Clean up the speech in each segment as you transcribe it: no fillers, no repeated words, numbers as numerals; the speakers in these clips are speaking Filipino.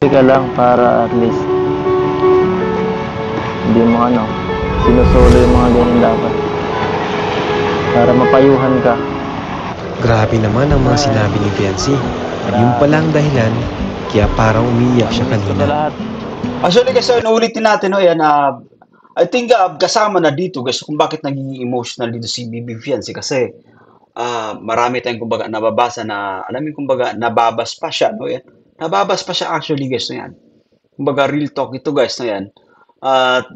ka lang para at least hindi mo sinusolo yung mga ganyan dapat. Para mapayuhan ka. Grabe naman ang mga sinabi ni Fiancé. Yung palang dahilan, kaya parang umiiyak siya kanina. Actually guys, ulitin natin, no, yan, I think kasama na dito guys kung bakit naging emotional dito si BB Fiancé kasi marami tayong kumbaga nababasa na, alam mo kumbaga nababas pa siya, no, yan. Nababas pa siya actually guys, no, yan. Kumbaga real talk ito guys, no, yan. At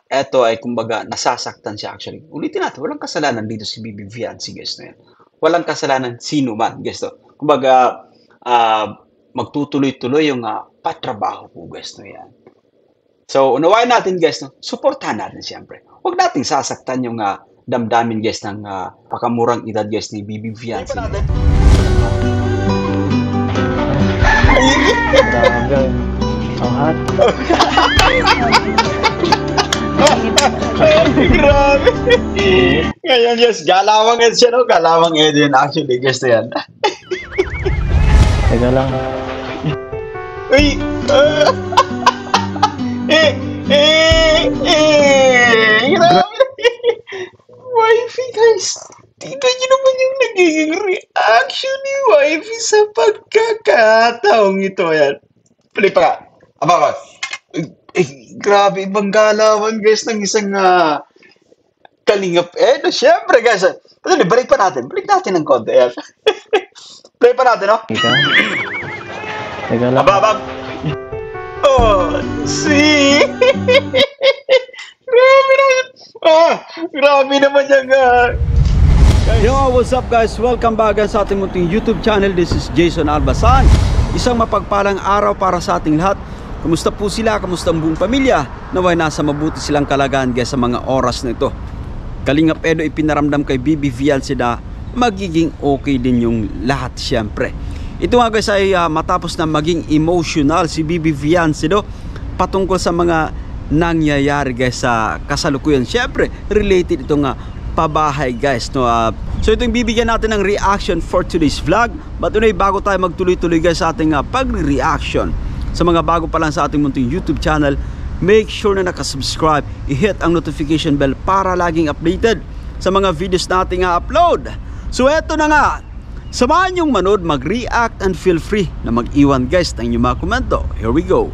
eto ay kumbaga nasasaktan siya actually. Ulitin natin, walang kasalanan dito si BB Fiancé guys, no, yan. Walang kasalanan sino man guys, no. Kumbaga magtutuloy-tuloy yung patrabaho po guys, no, yan. So, unawain natin guys, no? Suportahan natin siyempre. Huwag nating sasaktan yung damdamin guys ng pakamurang edad guys ni BB Fiancé. Grabe. Ang hot. Grabe. Ngayon guys, galawang Ed siya, no? Galawang Ed yun actually guys na yan. Teka lang. Uy! Grabe. Wifey guys. Tingnan nyo naman yung nagiging reaction ni Wifey sa pagkakataong ito. Yan. Pali pa ka. Aba. Grabe. Ibang galawan guys ng isang kalingap. Siyempre guys. Balik pa natin. Balik natin ng konti. Yan. Play pa natin, no? Teka lang. Aba. Oh, see? Grabe naman. Grabe naman yung Yo, what's up guys? Welcome back sa ating munting YouTube channel. This is Jason Albasan. Isang mapagpalang araw para sa ating lahat. Kamusta po sila? Kamusta ang buong pamilya? Naway nasa mabuti silang kalagahan guys sa mga oras na ito. Kalingap Edo ipinaramdam kay BB Fiancé na magiging okay din yung lahat siyempre. Ito nga guys ay matapos na maging emotional si BB Fiancé patungkol sa mga nangyayari guys sa kasalukuyan. Siyempre related ito nga pabahay guys, no. So ito yung bibigyan natin ng reaction for today's vlog. But bago tayo magtuloy-tuloy guys sa ating pag-reaction, sa mga bago pa lang sa ating munting YouTube channel, make sure na nakasubscribe, i-hit ang notification bell para laging updated sa mga videos nating upload. So eto na nga, samahan yung manood, mag-react and feel free na mag-iwan guys ng inyong mga komento. Here we go.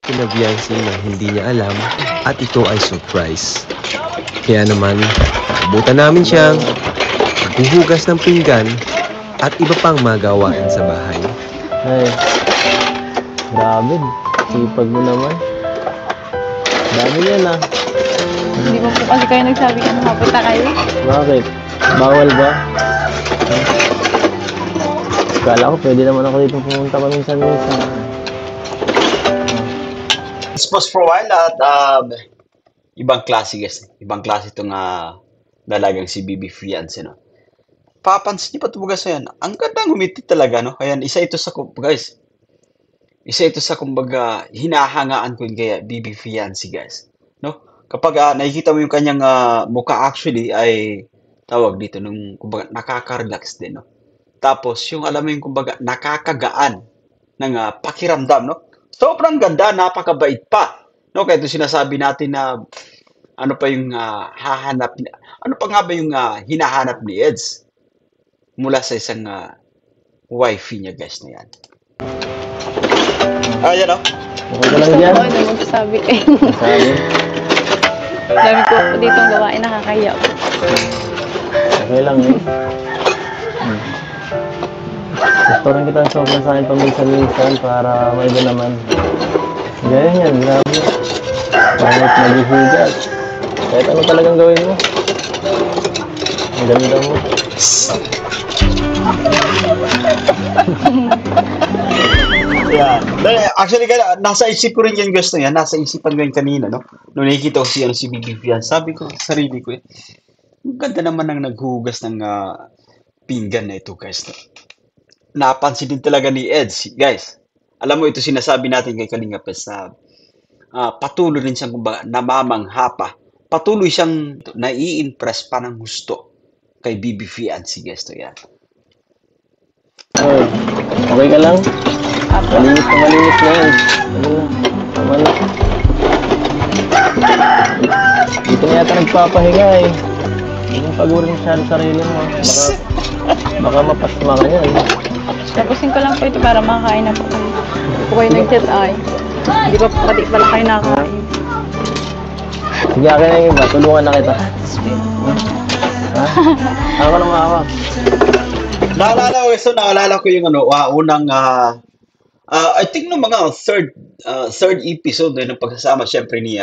Sinabihan siya na hindi niya alam at ito ay surprise. Kaya naman, abutan namin siyang maghuhugas ng pinggan at iba pang magawain sa bahay. Ay, grabe. Sipag mo naman. Dami yan Hindi mo po kasi kayo nagsabi na mapunta kayo. Bakit? Bawal ba? Kala ko pwede naman ako dito pumunta paminsan-minsan. Let's pause for a while at ibang klase guys. Ibang klase itong dalagang si BB Fiancé, no? Papansin niyo pa ito guys yan. Ang gandang umiti talaga, no? Ayan, isa ito sa kumbaga hinahangaan ko yung kaya BB Fiancé guys, no? Kapag nakikita mo yung kanyang mukha actually ay tawag dito nung kumbaga nakaka-relax din, no? Tapos yung alam mo yung kumbaga nakakagaan ng pakiramdam, no? Sobrang ganda, napakabait pa, no? Kaya ito sinasabi natin na ano pa yung ano pa nga ba yung hinahanap ni Eds mula sa isang wifey niya guys na yan. Ayan, no? Okay ka lang dyan? Oo, na magsasabi kayo. Sabi? Dami ko po ditong gawain, nakakahiya po. Okay lang eh. Gusto rin kita sobrang sa akin paminsan-minsan para may iba naman. Ganyan yan, grabe. Pangit maghihigas. Kahit ano talagang gawin mo. Ang ganda mo. Yeah. Actually, nasa isip ko rin yan guys na yan. Nasa isipan ko yan kanina, no? Nung nakikita ko si BB Fiancé, sabi ko sa sarili ko, ang ganda naman ng naghuhugas ng pinggan na ito guys. No? Napansin din talaga ni Eds, guys. Alam mo, ito sinasabi natin kay Kalinga Pes na patuloy rin siyang kumbaga namamangha pa. Patuloy siyang nai-impress pa ng gusto kay BB Fiancé guys. To yan. Hey, Okay ka lang? Apo. Malinis na yan. Ano na? Tama na. Dito na yata nagpapahinga eh. Hindi mo pagurin masyado sarili mo. Baka mapasma ka niyan. Tapusin ko lang po ito para makakain na po kayo. Hindi po kayo nag-chat ay. Hindi pa pati pala kayo nakakain. Sige, akin na yung iba. Tulungan na kita. Ha? Ako na mahawak. Naalala ko yung unang I think no mga third episode ng pagsasama syempre ni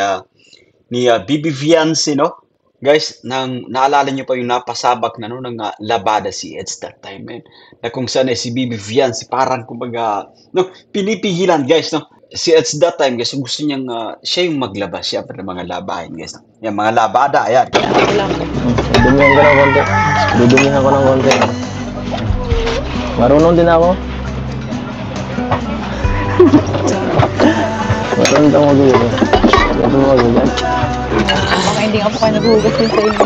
Bibi Fiancé, no? Guys, naalala niyo pa yung napasabak na ng labada si Eds that time, man. Na kung saan si Bibi Fiancé parang kumbaga pinipigilan, guys, no? Si Eds that time, guys, gusto niyang siya yung maglaba siya ng mga labahin, guys. Yung mga labada, ayan. Ako lang. Dudumihan ko ng konti. Dudumihan ko ng konti. Marunong din ako. Marunong ako dito. Marunong ako dyan. Baka hindi nga po kayo naghuhugas din sa inyo.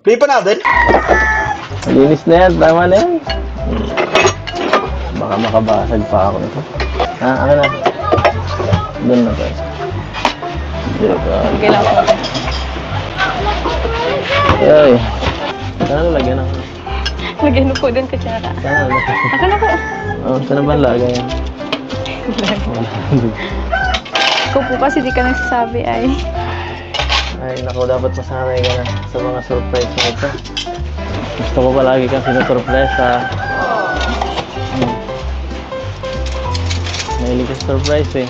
Play pa natin. Linis na yan. Tama na yan. Baka makabasag pa ako nito. Akin na. Doon na tayo. Okay lang po. Ay. Saan na lagyan ako? Lagyan mo po din kutsara. Saan na lagyan? Ako na po. Saan na ba lagay yan? Ikaw po kasi di ka nagsasabi ay. Ay, naku, dapat masanay ka na sa mga surprise na ito. Gusto ko palagi kang sinusurpresa. Mahilig ka sa surprise eh.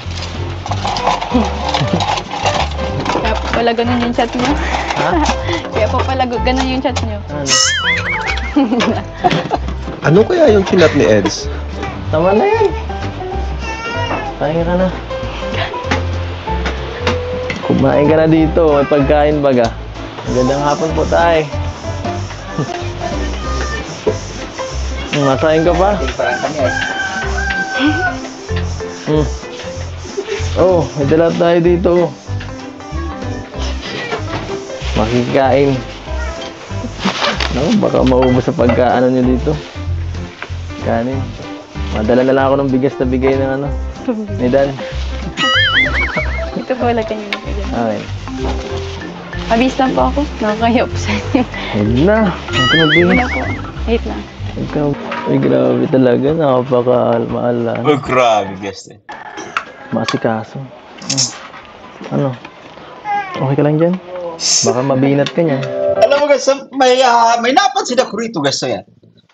Kaya po pala ganun yung chat niyo. Ha? Kaya po pala ganun yung chat niyo. Ano? Ano kaya yung chinat ni Eds? Tama na yan. Kain ka na. Kumain ka na dito. May pagkain baga. Magandang hapon po tayo. Masahin ka pa? Oh, may dala tayo dito. Makikain. Naku, baka maubos sa pagkaano nyo dito. Kanin. Madala na lang ako ng bigas na bigay ng ni Dan. Ito po lagyan niyo na po dyan. Okay. Mabis lang po ako. Nakakaya po sa inyo. Huwag na. Huwag ka Hindi mabili. na po. Wait lang. Huwag ka. Ay, grabe talaga. Nakapaka-maala. Oh, grabe, guys. Masikaso. Ano? Okay ka lang dyan? Baka mabinat ka niyan. Alam mo, guys, may napansin ako rito, guys. So, yan.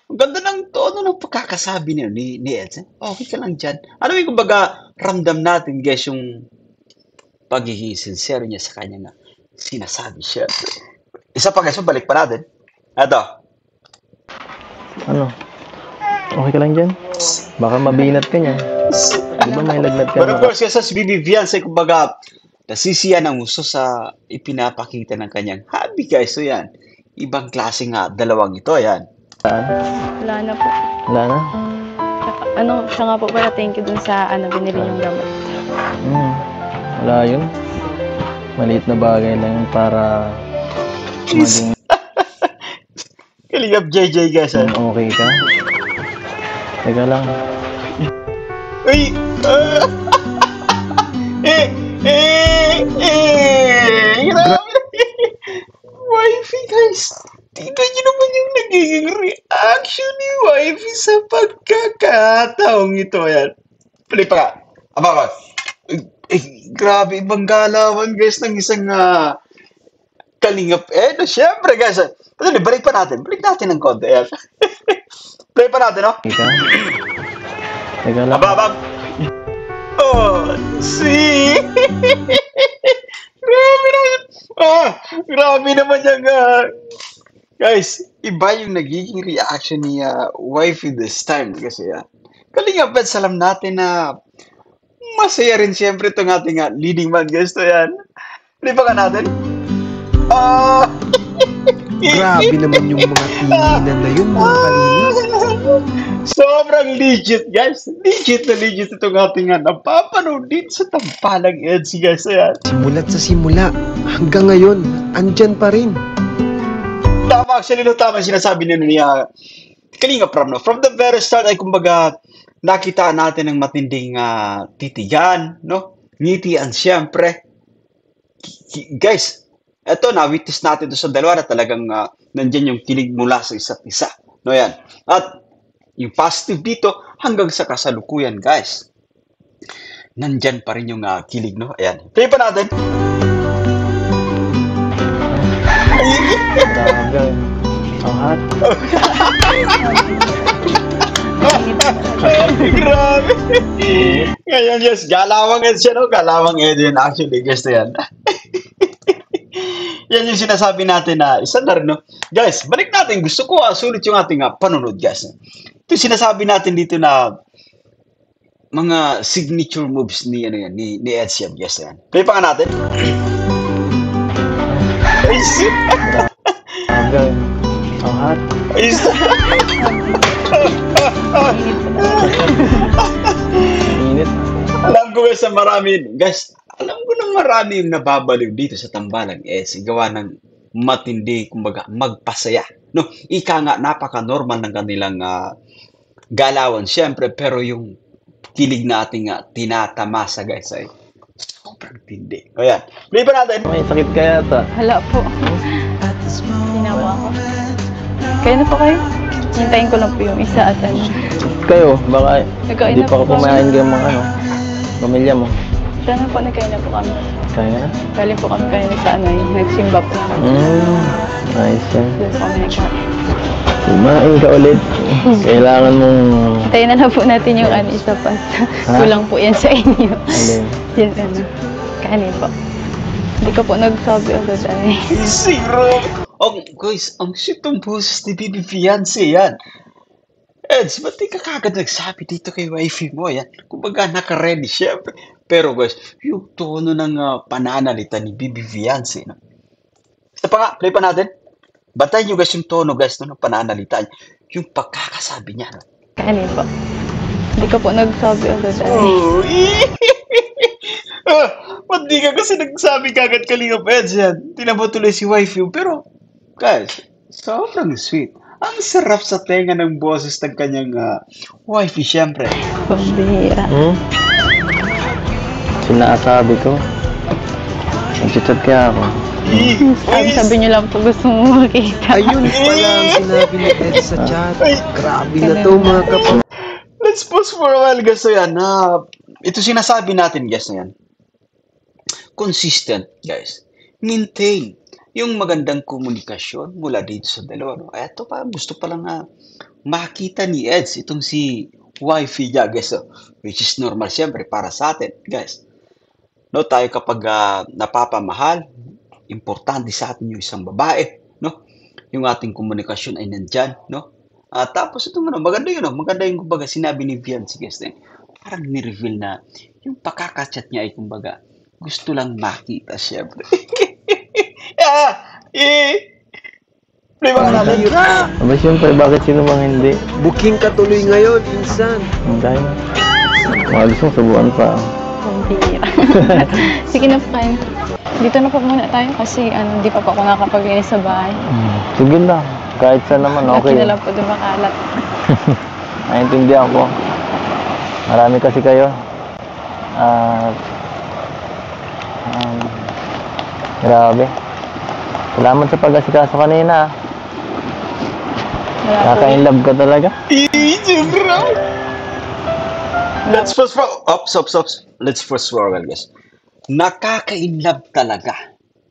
Ang ganda ng tono ng pagkakasabi niyo ni Eds. Okay ka lang dyan. Ano yung kumbaga ramdam natin, guys, yung pagiging sincere niya sa kanya na sinasabi siya. Isa pa, guys, balik pa natin. Ito. Ano? Okay ka lang dyan? Baka mabinat ka niyan. Di ba may lagnat ka? But of course, kasi si Bibi Fiancé, kumbaga, nasisiya ng gusto sa ipinapakita ng kanyang hobby, guys. So, yan. Ibang klase nga, dalawang ito, yan. Wala na po. Wala na? Siya nga po pala thank you dun sa binili niyong gamot. Wala yun. Maliit na bagay lang yun para maging Kalingap JJ, guys. okay ka. Teka lang. Uy! Grabe! Wifey, guys! Tingnan niyo naman yung nagiging reaction ni Wifey sa pagkakataong ito. Yan. Pali pa ka. Aba, grabe, ibang galawan, guys, ng isang kalingap. Siyempre, guys. Balik pa natin. Balik natin ng konti. Yan. Play pa natin, no? Teka lang. Aba. Oh, see? Grabe naman yung guys, iba yung nagiging reaction ni wifey this time kasi Kalingap Pets, alam natin na masaya rin siyempre itong ating leading man, guys. To yan. Di ba ka natin? Grabe naman yung mga tinginan na yun, mga kalingap. Sobrang legit, guys. Legit na legit itong ating napapanood din sa tampalang Eds, guys. Ayan. Simula't sa simula, hanggang ngayon, andyan pa rin. Tama, actually, no, tama sinasabi Kalinga Prab, no? From the very start ay kumbaga nakita natin ang matinding titigan, no? Ngitian siyempre. Guys, eto na-witness natin doon sa dalawa na talagang nandyan yung kilig mula sa isa't isa. No, yan. At yung positive dito hanggang sa kasalukuyan, guys. Nandyan pa rin yung kilig, no? Ayan. Play pa natin. Grabe. Ang hot. Grabe. Ngayon, yes, galawang Ed siya, no? Galawang Ed yun, actually, guys, na yan. Yan yung sinasabi natin na isa na rin, no? Guys, balik natin. Gusto ko sulit yung ating panunod, guys. Ito yung sinasabi natin dito na mga signature moves ni ano yan, ni Ed Sheeran, guys, yan. Play pa nga natin. Ay, shit. Grabe. Ang hot. Ay, Init. alam ko guys, alam ko na marami yung nababaliw dito sa tambalan gawa ng matindi, kumbaga, magpasaya. No, ika nga, napaka-normal ng kanilang galawan, syempre, pero yung kilig na ating tinatamasa, guys, ay sobrang tindi. O yan, play pa natin. May sakit ka yata. Hala po. Ginawa ko. Kaya na po kayo? Hintayin ko lang po yung isa at ano. Kayo, baka Nagkain hindi na pa po ka pumain ka mga pamilya mo. Sana po nagkain na po kami. Kaya na? Galing po kami kayo sa ano nagsimba po. Nice yan. Doon po kami nagkain. Kumain ka ulit. Kailangan mong... Hintayin na lang po natin yung ano isa pa. Kulang po yan sa inyo. Alin? Yan ano. Kanin po. Hindi ko po nagsabi agad ay. Zero. Oh, guys, ang shit ng boses ni Bibi Fiancé yan. Eds, ba't di ka kagad nagsabi dito kay wifey mo yan? Kumbaga, naka-ready siya. Pero guys, yung tono ng pananalita ni Bibi Fiancé, no? Isa pa nga, play pa natin. Bantayan nyo guys yung tono guys no, ng pananalita niya. Yung pagkakasabi niya. No? Kanin po. Hindi ko po nagsabi agad ay. Oh, ba't di ka kasi nagsabi kagad Kalinga Eds yan? Tinan mo tuloy si wifey. Pero, guys, sobrang sweet. Ang sarap sa tenga ng boses ng kanyang wifey, syempre. Pambihira. Sinasabi ko. Nag-chat kaya ako. Sabi niyo lang po gusto mo makita. Ayun pala ang sinabi ni Ed sa chat. Grabe na to mga kapatid. Let's pause for a while, guys. So yan, ito sinasabi natin, guys, na yan. Consistent, guys. Maintain yung magandang komunikasyon mula dito sa dalawa. No? Ay, ito pa, gusto pa lang makita ni Eds, itong si wifey niya, guys. So, which is normal, siyempre, para sa atin, guys. No, tayo kapag napapamahal, importante sa atin yung isang babae, no? Yung ating komunikasyon ay nandyan, no? Tapos ito maganda yun, no? Maganda yung kumbaga sinabi ni Fiancé, guys, parang ni-reveal na yung pakakachat niya ay kumbaga gusto lang makita, syempre. Play ba ka natin? Aba siyempre, bakit sino bang hindi? Booking ka tuloy ngayon, insan. Dahil mga gustong subuan pa. Pambihira. Sige na po kayo. Dito na po muna tayo kasi hindi pa po ako nakapag-inis sa bahay. Sige lang. Kahit saan naman, okay. Laki na lang po doon makalat. Naintindihan ko. Marami kasi kayo. Grabe. Salamat sa pag-asikaso kanina. Wala po Kaka-in love ka talaga. Easy, bro. Let's first Let's first for a while, guys. Nakaka-inlove talaga.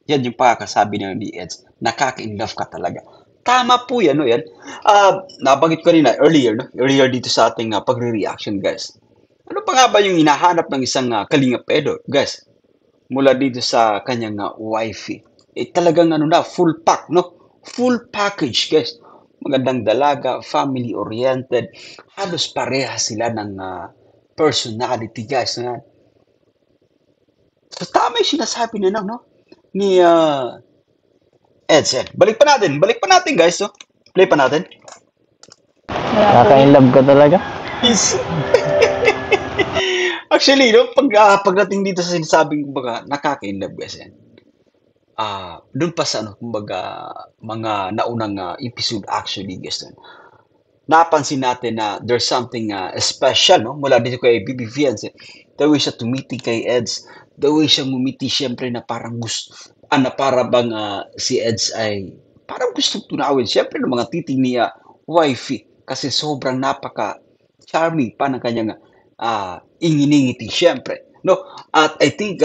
Yan yung pagkakasabi ni Eds. Nakaka-inlove ka talaga. Tama po yan, no? Yan. Nabanggit ko rin earlier, no? Earlier dito sa ating pagre-reaction, guys. Ano pa nga ba yung hinahanap ng isang Kalinga Pedro, guys? Mula dito sa kanyang wifey. Talagang full pack, no? Full package, guys. Magandang dalaga, family-oriented. Halos pareha sila ng personality, guys. So, tama yung sinasabi na no? Ni Edson. Balik pa natin, guys. No? Play pa natin. Kaka-in love ka talaga. Actually, no, pagdating dito sa sinasabing kumbaga, nakaka-in love, guys. Doon pa sa kumbaga, mga naunang episode actually, guys. napansin natin na there's something special, no? Mula dito kay BB Fiance. The way siya tumiti kay Eds, the way siya ngumiti, syempre na parang gusto, na para bang si Eds ay parang gusto tunawin, syempre ng mga titing ni wifey. Kasi sobrang napaka-charming pa ng kanyang inginingiti, syempre. No? At I think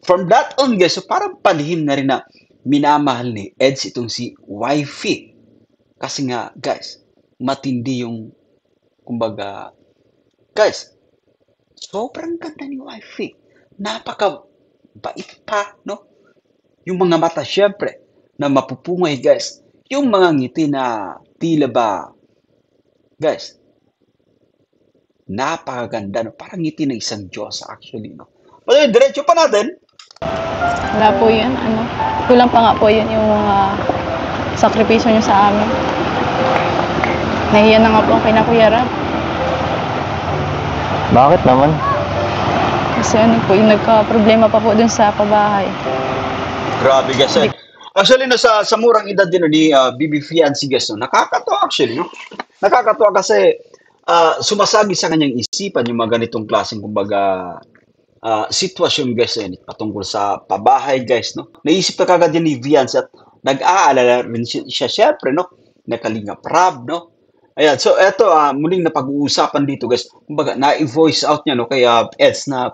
from that on, guys, so parang palihim na rin na minamahal ni Eds itong si wifey. Kasi nga, guys, matindi yung, kumbaga, guys, sobrang ganda ni wifey. Napaka-bait pa, no? Yung mga mata, syempre, na mapupungay, guys. Yung mga ngiti na tila ba, guys, napakaganda, no? Parang ngiti ng isang Diyos, actually, no? Pero diretso pa natin. Wala po yun, ano. Kulang pa nga po yun yung mga sakripisyo niyo sa amin. Nahiya na nga po ang kay na Kuya Rab. Bakit naman? Kasi ano po, yung nagka-problema pa po dun sa pabahay. Grabe, guys. Actually, no, sa murang edad din no, ni BB Fiancé, guys, no? Nakakatawa, actually, no? Nakakatawa kasi sumasagi sa kanyang isipan yung mga ganitong klaseng, kumbaga, sitwasyon, guys, yun, patungkol sa pabahay, guys, no? Naisip na kagad yan ni Fiancé at nag-aalala rin siya, syempre, no? Nakalingap Rab, no? Ayan, so eto, muling napag-uusapan dito, guys. Kumbaga, na-voice out niya, no? Kaya Eds na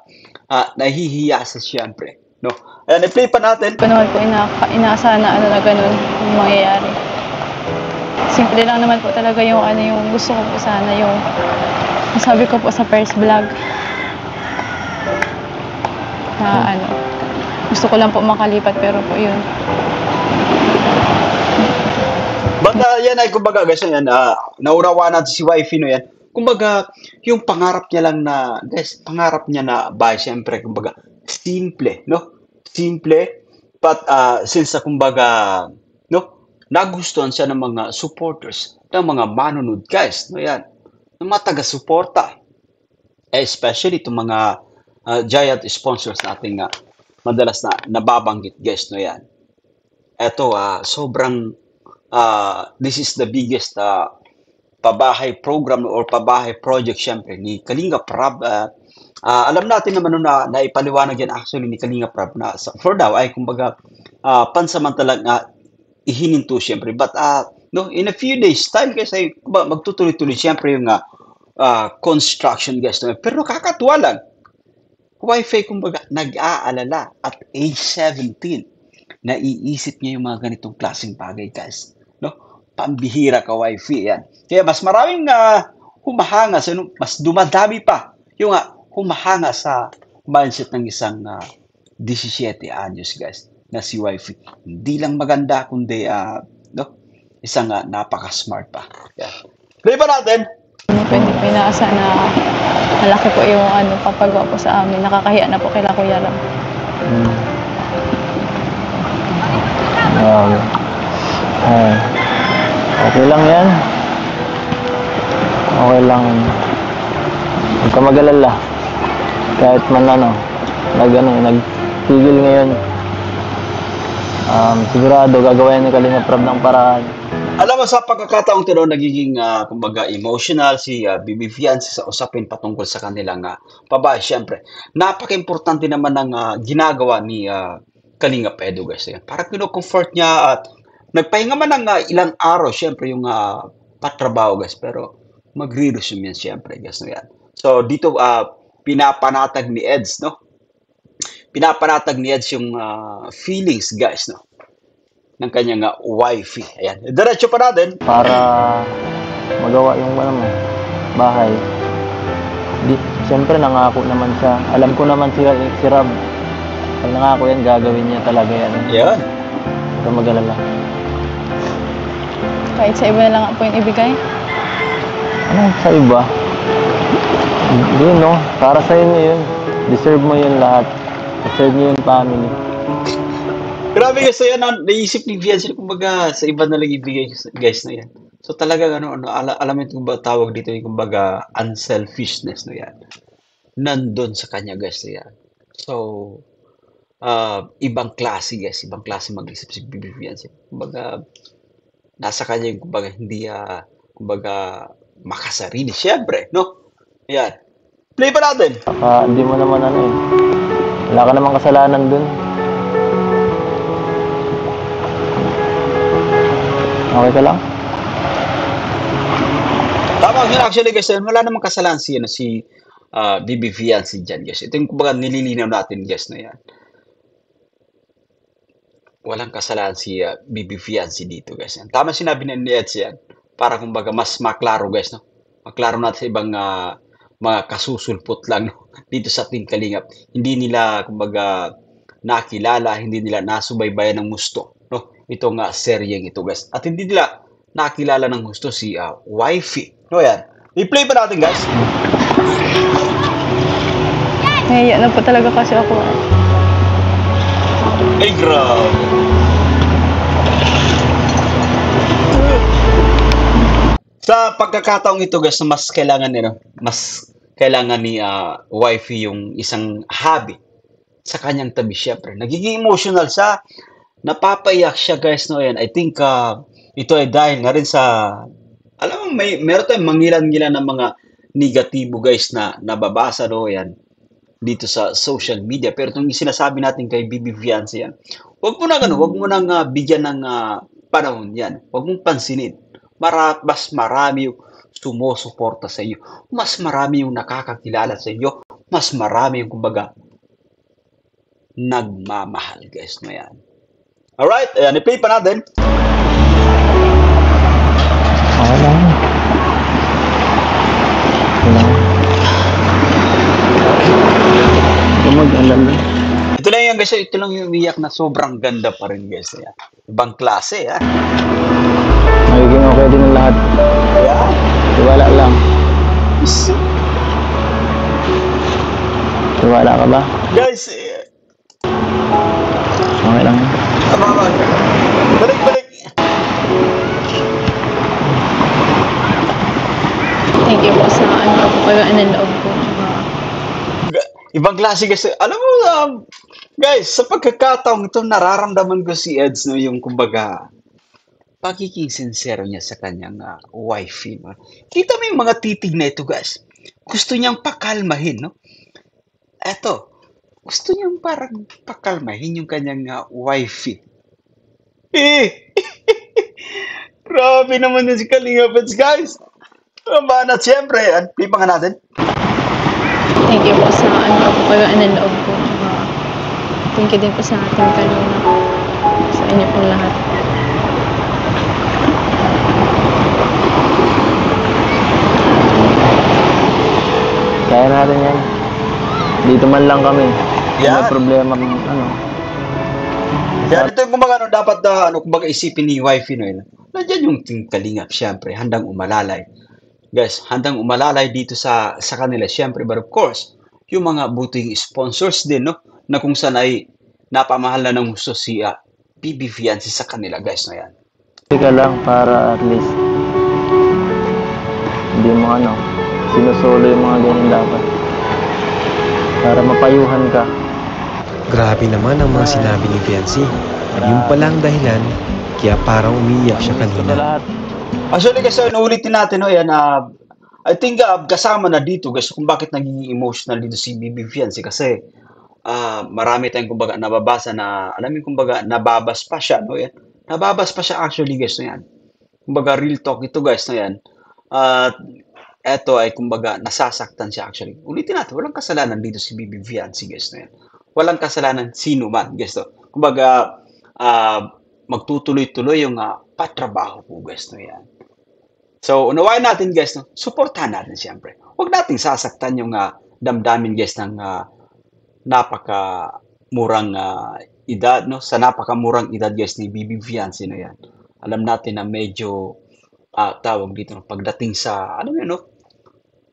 nahihiya siya, syempre, no? Ayan, i-play pa natin. Ko naman po inaasahan na ano na ganun yung mangyayari. Simple lang naman po talaga yung ano yung gusto ko po sana yung sabi ko po sa first vlog na ano gusto ko lang po makalipat pero po yun. But yan ay, kumbaga, guys, yan, naunawa natin si wifey, no, yan. Kumbaga, yung pangarap niya lang na, guys, pangarap niya na bahay, syempre, kumbaga, simple, no? Simple, but since, kumbaga, no, nagustuhan siya ng mga supporters, ng mga manunod, guys, no, yan, ng mga taga-suporta, especially itong mga giant sponsors nating madalas na nababanggit, guys, no, yan. Eto, sobrang this is the biggest pabahay program or pabahay project, syempre, ni Kalingap Rab. Alam natin naman na naipaliwanag yan actually ni Kalingap Rab na for now ay kumbaga pansamantalang ihininto, syempre. But no, in a few days time, guys, ay magtutuloy-tuloy syempre yung construction, guys. No? Pero nakakatuwa lang. Wi-Fi, kumbaga, nag-aalala at age 17. Naiisip niya yung mga ganitong klaseng bagay, guys. No? Pambihira ka, Wi-Fi, yan. Kaya mas maraming humahanga, mas dumadami pa yung humahanga sa mindset ng isang 17 anyos, guys, na si Wi-Fi. Hindi lang maganda, kundi no? Isang napaka-smart pa. Yan. Play pa natin. Pwede po inaasa na malaki po yung ano papagawa po sa amin. Nakakahiya na po kay Kuya Rab. Okay lang yan. Okay lang. Huwag ka mag-alala. Kahit man nagtigil ngayon. Sigurado gagawin ni Kalingap Rab ng paraan. Alam mo, sa pagkakataong ito, nagiging, kumbaga, emotional si BB Fiancé sa usapin patungkol sa kanilang pabahay. Siyempre, napaka-importante naman ng ginagawa ni Kalingap Edu, guys. Para kino-comfort niya at nagpahinga man ng ilang araw, siyempre, yung patrabaho, guys. Pero magre-resume yan, siyempre, guys. No, yan. So, dito, pinapanatag ni Eds, no? Pinapanatag ni Eds yung feelings, guys, no? Ng kanyang wifey. Ayan. Diretso pa natin. Para magawa yung bahay. Siyempre, nangako naman siya. Alam ko naman si Rab. Pag nangako yan, gagawin niya talaga yan. Yan. Huwag ka mag-alala. Kahit sa iba na lang po yung ibigay. Ano sa iba? Hindi, no? Para sa'yo na yun. Deserve mo yun lahat. Deserve niyo yung family. Grabe, guys, yan, naisip ni Fiancé, kumbaga, sa iba na lang ibigay, guys, na yan. So talaga, alam mo ito ba tawag dito, yung kumbaga, unselfishness, no yan. Nandun sa kanya, guys, na yan. So, ibang klase, guys, ibang klase mag-isip si BB Fiancé. Kumbaga, nasa kanya yung, kumbaga, hindi kumbaga, makasarili, syempre, no? Ayan. Play pa natin. Saka hindi mo naman ano eh. Wala ka namang kasalanan dun. Okay ka lang? Tama yun actually guys, wala namang kasalanan si BB Fiancé dyan guys. Ito yung kumbaga nililinaw natin guys na yan. Walang kasalanan si BB Fiancé dito guys. Tama sinabi ni Eds yan. Para kumbaga mas maklaro guys, no? Maklaro natin sa ibang mga kasusulpot lang, no? Dito sa Team Kalingap. Hindi nila kumbaga nakilala, hindi nila nasubaybayan ng gusto, no? Itong seryeng ito guys. At hindi nila nakilala ng gusto si wifey. No yan. I-play pa natin guys. Nahiya na po talaga kasi ako. Ay, grabe. Sa pagkakataong ito guys, mas kailangan ni wifey yung isang hobby sa kanyang tabi syempre. Nagiging emotional siya, napapaiyak siya guys, no yan. I think ito ay dahil na rin sa, alam mo, meron tayong mangilan-ngilan ng mga negatibo guys na nababasa, no yan, dito sa social media. Pero itong sinasabi natin kay BB Fiancé yan, wag mo nang bigyan ng panahon yan. Wag mong pansinin. Mas marami yung sumusuporta sa iyo. Mas marami yung nakakakilala sa iyo. Mas marami yung kumbaga nagmamahal guys na yan. Alright, ayan, i-play pa natin. Okay lang. Okay lang. Tumag, ang lalo. Ito lang yan guys, ito lang yung umiyak na sobrang ganda pa rin guys. Yan. Ibang klase ha. Magiging okay din ang lahat. Yeah. Tiwala lang. Tiwala ka ba? Guys, Okay lang. tama. Balik. Thank you po sa pagkaan ng loob ko. Ibang klase guys. Alam mo, guys, sa pagkakataong ito, nararamdaman ko si Eds, no, yung kumbaga, pagiging sincero niya sa kanyang wifey. No? Kita mo yung mga titig na ito, guys. Gusto niyang pakalmahin, no? Eto, gusto niyang parang pakalmahin yung kanyang wifey. Grabe naman yun si Kalingap, guys. At siyempre, play pa nga natin. Thank you po sa pagkaan ng loob ko. Thank you din po sa ating kanina. Sa inyo pong lahat. Kaya natin yan. Dito man lang kami. Kung Yan. may problema, ano. Yan, ito yung kumbaga, dapat kumbaga isipin ni wifey, no, yun. Nandiyan yung Team Kalingap, syempre, handang umalalay. Guys, handang umalalay dito sa kanila, syempre, but of course, yung mga buting sponsors din, no, na kung saan ay napamahal na ng gusto si BB Fiancé sa kanila, guys, na yan. Hindi ka lang para at least hindi mo sinusolo yung mga ganyan dapat. Para mapayuhan ka. Grabe naman ang mga sinabi ni Fiancé. Yung palang dahilan, kaya parang umiiyak siya Gusto na kanina. lahat. Actually, guys, ulitin natin, no, yan, I think kasama na dito, guys, kung bakit naging emotional dito si BB Fiancé kasi marami tayong kumbaga nababasa na, alam mo kumbaga nababas pa siya, no, yan. Nababas pa siya actually, guys, no, yan. Kumbaga real talk ito, guys, no, yan. Eto ay kumbaga nasasaktan siya actually. Ulitin natin, walang kasalanan dito si BB Fiancé, guys, no, yan. Walang kasalanan sino man, guys, no. Kumbaga magtutuloy-tuloy yung patrabaho po, guys, no, yan. So, unawain natin, guys, no? Suportahan natin, siyempre. Huwag nating sasaktan yung damdamin, guys, ng napakamurang edad, no? Sa napakamurang edad, guys, ni BB Fiancé, no, yan. Alam natin na medyo, tawag dito, no? Pagdating sa, no?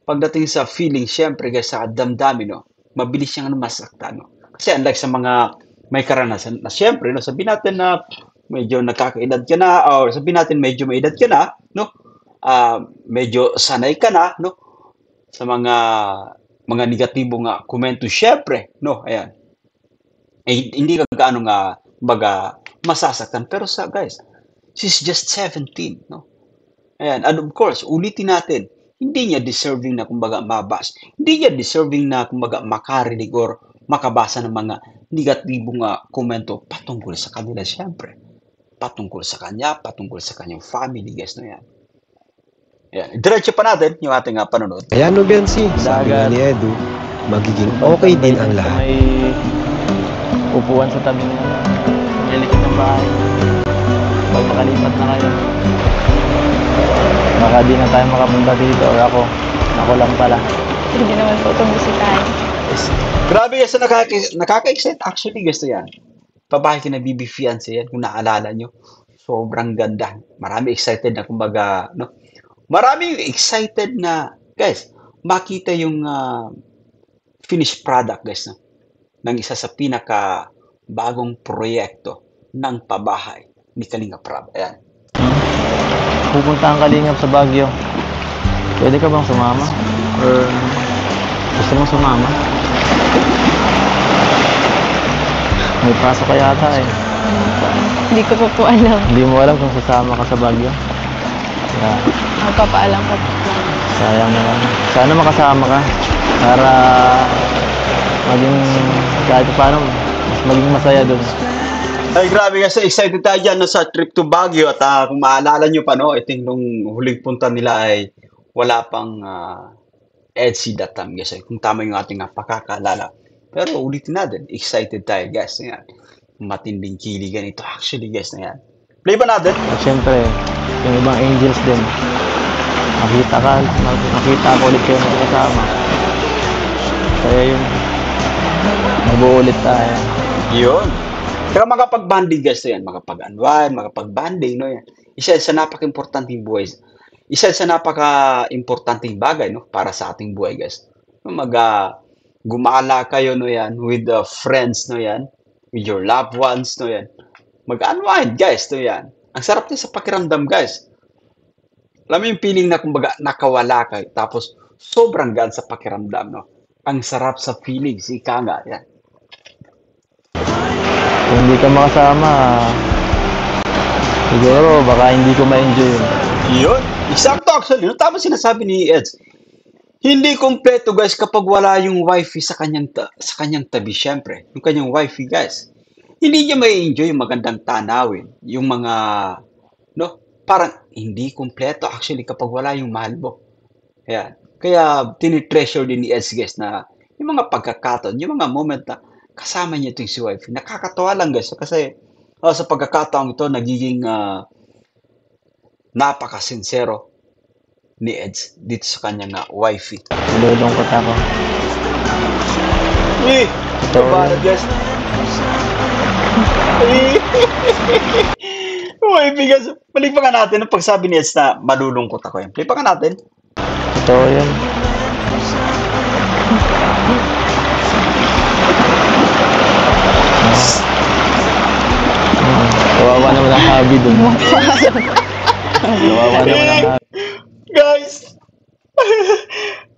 Pagdating sa feeling, siyempre, guys, sa damdamin, no? Mabilis siyang masaktan, no? Kasi unlike sa mga may karanasan, na siyempre, no? Sabihin natin na medyo nakakaedad ka na, or sabihin natin medyo may edad ka na, no? Medyo sanay ka na, no, sa mga negatibong komento, syempre, no, ayan. Hindi ka gaano masasaktan, pero guys, she's just 17, no, Ayan, and of course, ulitin natin, hindi niya deserving na kumbaga mabas. Hindi niya deserving na kumbaga makarinig or makabasa ng mga negatibong komento patungkol sa kanila siyempre. Patungkol sa kanya, patungkol sa kanyang family, guys, no yan. Ayan, diretso pa natin yung ating panonood. Kaya no, Bensi, sabi nga ni Edu, magiging okay din ang lahat. May upuan sa tabi niya. May likod ng bahay. Pag makalipat na kayo, baka di na tayo makapunta dito or ako lang pala. Hindi naman po ito bisitahin. Grabe guys, nakaka-excite actually guys na yan. Pabahay kina BB Fiancé yan, kung naalala nyo. Sobrang ganda. Marami excited na kumbaga, no? Marami excited na, guys, makita yung finished product guys, no? Ng isa sa pinaka bagong proyekto ng pabahay ni Kalinga Prab. Ayan. Pupunta ang Kalingap sa Baguio. Pwede ka bang sumama? Or gusto mong sumama? May pasok ka yata eh. Hindi ko po alam. Hindi mo alam kung sasama ka sa Baguio? Yeah. Magpapaalam ko po. Sayang naman. Sana makasama ka para maging kahit paano mas maging masaya doon. Ay, grabe kasi excited tayo dyan no, sa trip to Baguio at kung maalala nyo pa, no, iting nung huling punta nila ay wala pang EDSI that time, guys. Kung tama yung ating pakakaalala. Pero ulitin natin, excited tayo, guys. Yan. Matinding kiligan ito actually, guys, na yan. Play ba natin? At syempre, yung ibang angels din. Makita ko ulit kayo magkasama. Kaya yun, mag-uulit tayo. Yun. Kaya makapag-banding guys na yan, makapag-unwind, makapag-banding, no yan. Isa sa napaka-importanting buhay. Isa sa napaka-importanting bagay, no, para sa ating buhay, guys. Gumala kayo, no yan, with the friends, no yan, with your loved ones, no yan. Mag-unwind, guys, no yan. Ang sarap din sa pakiramdam, guys. Alam mo yung feeling na kumbaga nakawala kayo, tapos sobrang gaan sa pakiramdam, no. Ang sarap sa feelings, ika nga, yan. Kung hindi ka makasama, siguro baka hindi ko ma-enjoy yun. Yun. Exacto actually. No? Tama sinasabi ni Eds. Hindi kompleto guys kapag wala yung wifi sa kanyang tabi syempre. Yung kanyang wifi guys. Hindi niya ma-enjoy yung magandang tanawin. Yung mga, no? Parang hindi kompleto actually kapag wala yung mahal mo. Ayan. Kaya tinitreasure din ni Eds guys na yung mga pagkakataon, yung mga moment na kasama niya itong si wife. Nakakatawa lang guys. Kasi sa pagkakataong ito, nagiging napaka-sincero ni Eds dito sa kanyang wifey. Nalulungkot ako. Para guys. Wifey guys. Balik pa nga natin ang pagsabi ni Eds na malulungkot ako yan. Balik pa nga natin. Ito yan. Kawawa naman ang hobby dun. Kawawa naman ang hobby. Guys,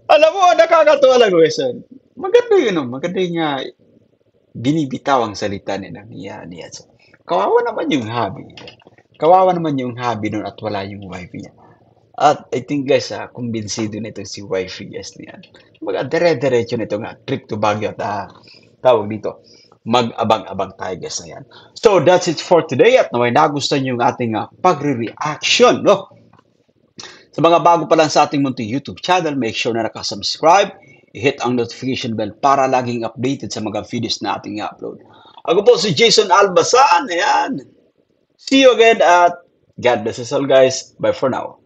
alam mo, nakakatuwa lang guys. Maganda yun, no? Maganda yung binibitaw ang salita niya. Kawawa naman yung hobby. Kawawa naman yung hobby nun at wala yung wife niya. At I think guys, kumbinsido na itong si wifey guys niyan. Dire-diretso na ito nga, trip to Baguio at tawag dito. Mag-abang-abang tayo guys na yan. So that's it for today at naway nagustuhan nyo yung ating pagre-reaction, no? Sa mga bago pa lang sa ating munting YouTube channel, make sure na nakasubscribe, i-hit ang notification bell para laging updated sa mga videos na ating i-upload. Ako po si Jason Albasan, ayan. See you again at God bless us all guys. Bye for now.